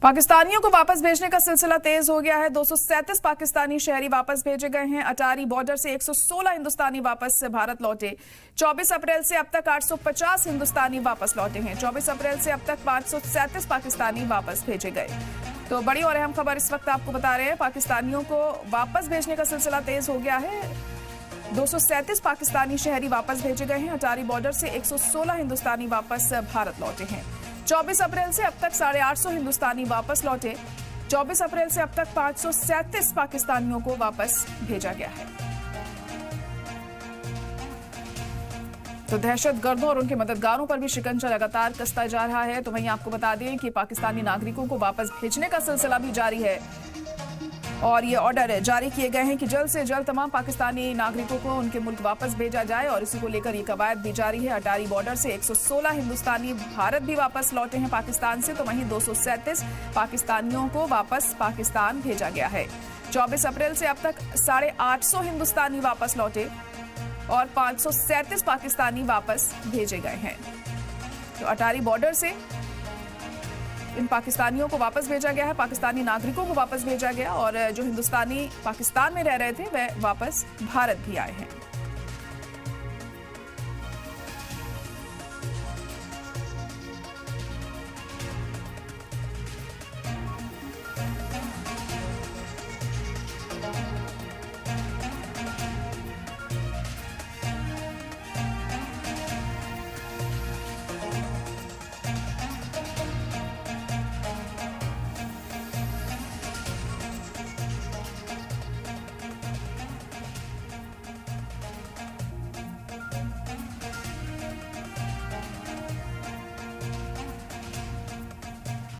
पाकिस्तानियों को वापस भेजने का सिलसिला तेज हो गया है। 237 पाकिस्तानी शहरी वापस भेजे गए हैं। अटारी बॉर्डर से 116 हिंदुस्तानी वापस भारत लौटे। 24 अप्रैल से अब तक 850 हिंदुस्तानी वापस लौटे हैं। 24 अप्रैल से अब तक 537 पाकिस्तानी वापस भेजे गए। तो बड़ी और अहम खबर इस वक्त आपको बता रहे हैं। पाकिस्तानियों को वापस भेजने का सिलसिला तेज हो गया है। 237 पाकिस्तानी शहरी वापस भेजे गए हैं। अटारी बॉर्डर से 116 हिंदुस्तानी वापस भारत लौटे हैं। 24 अप्रैल से अब तक 850 हिंदुस्तानी वापस लौटे। 24 अप्रैल से अब तक 537 पाकिस्तानियों को वापस भेजा गया है। तो दहशतगर्दों और उनके मददगारों पर भी शिकंजा लगातार कसता जा रहा है। तो वहीं आपको बता दें कि पाकिस्तानी नागरिकों को वापस भेजने का सिलसिला भी जारी है और ये ऑर्डर जारी किए गए हैं कि जल्द से जल्द तमाम पाकिस्तानी नागरिकों को उनके मुल्क वापस भेजा जाए और इसी को लेकर ये कवायद भी जारी है। अटारी बॉर्डर से 116 हिंदुस्तानी भारत भी वापस लौटे हैं पाकिस्तान से। तो वहीं 237 पाकिस्तानियों को वापस पाकिस्तान भेजा गया है। 24 अप्रैल से अब तक 850 हिंदुस्तानी वापस लौटे और 537 पाकिस्तानी वापस भेजे गए हैं। तो अटारी बॉर्डर से इन पाकिस्तानियों को वापस भेजा गया है, पाकिस्तानी नागरिकों को वापस भेजा गया और जो हिंदुस्तानी पाकिस्तान में रह रहे थे वह वापस भारत भी आए हैं।